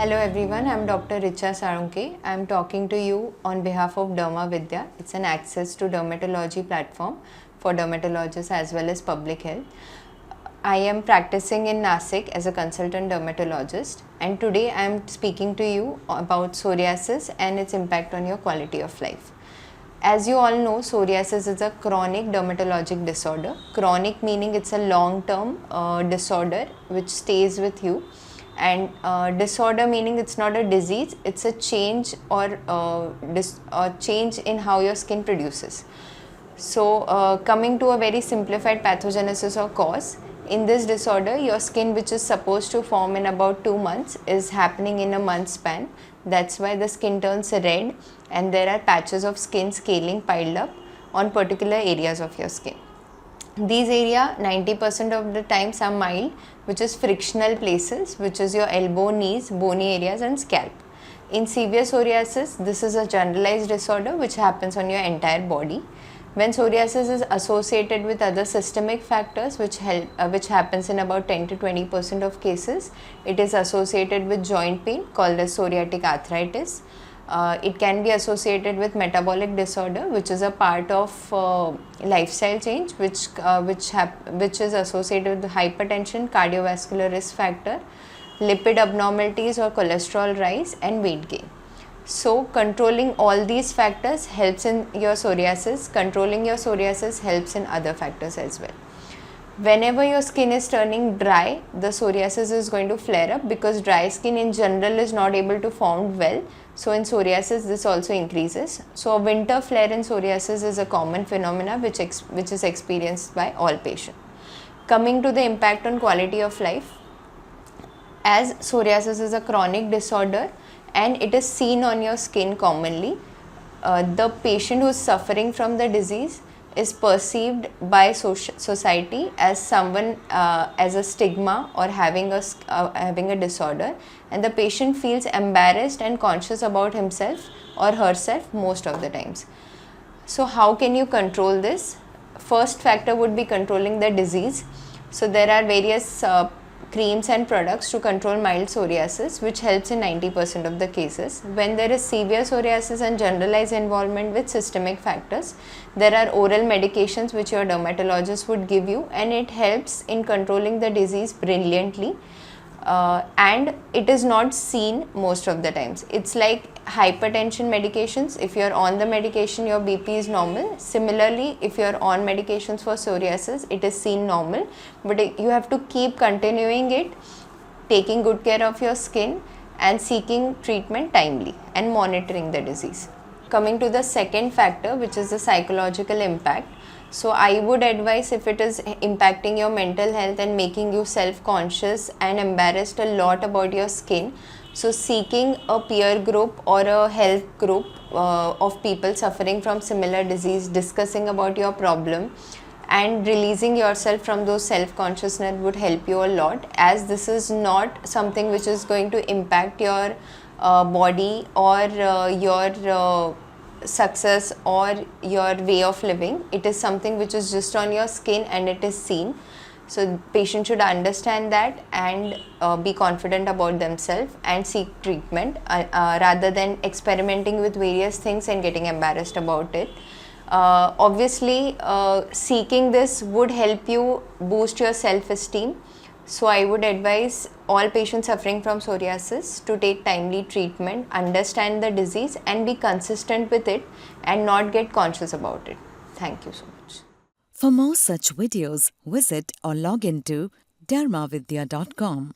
Hello everyone, I am Dr. Richa Sarunke. I am talking to you on behalf of Derma Vidya. It's an access to dermatology platform for dermatologists as well as public health. I am practicing in Nasik as a consultant dermatologist, and today I am speaking to you about psoriasis and its impact on your quality of life. As you all know, psoriasis is a chronic dermatologic disorder. Chronic meaning it's a long-term disorder which stays with you, and disorder meaning it's not a disease, it's a change or change in how your skin produces. So coming to a very simplified pathogenesis or cause, in this disorder your skin, which is supposed to form in about 2 months, is happening in a month span. That's why the skin turns red and there are patches of skin scaling piled up on particular areas of your skin. These areas 90% of the times are mild, which is frictional places, which is your elbow, knees, bony areas and scalp. In severe psoriasis, this is a generalized disorder which happens on your entire body. When psoriasis is associated with other systemic factors which happens in about 10 to 20% of cases, it is associated with joint pain called as psoriatic arthritis. It can be associated with metabolic disorder, which is a part of lifestyle change, which is associated with hypertension, cardiovascular risk factor, lipid abnormalities or cholesterol rise, and weight gain. So controlling all these factors helps in your psoriasis. Controlling your psoriasis helps in other factors as well. Whenever your skin is turning dry, the psoriasis is going to flare up because dry skin in general is not able to form well. So in psoriasis, this also increases. So a winter flare in psoriasis is a common phenomena which is experienced by all patients. Coming to the impact on quality of life, as psoriasis is a chronic disorder and it is seen on your skin commonly, the patient who is suffering from the disease is perceived by society as someone as a stigma or having a disorder, and the patient feels embarrassed and conscious about himself or herself most of the times. So how can you control this? First factor would be controlling the disease. So there are various creams and products to control mild psoriasis, which helps in 90% of the cases. When there is severe psoriasis and generalized involvement with systemic factors, there are oral medications which your dermatologist would give you, and it helps in controlling the disease brilliantly. And it is not seen most of the times. It's like hypertension medications. If you're on the medication, your BP is normal. Similarly, if you're on medications for psoriasis, it is seen normal, but you have to keep continuing it, taking good care of your skin and seeking treatment timely and monitoring the disease. Coming to the second factor, which is the psychological impact. So I would advise, if it is impacting your mental health and making you self-conscious and embarrassed a lot about your skin, so seeking a peer group or a health group of people suffering from similar disease, discussing about your problem and releasing yourself from those self-consciousness would help you a lot, as this is not something which is going to impact your body or your success or your way of living. It is something which is just on your skin and it is seen. So patient should understand that and be confident about themselves and seek treatment rather than experimenting with various things and getting embarrassed about it. Obviously, seeking this would help you boost your self-esteem. So I would advise all patients suffering from psoriasis to take timely treatment, understand the disease and be consistent with it and not get conscious about it. Thank you so much. For more such videos, visit or log into dermavidya.com.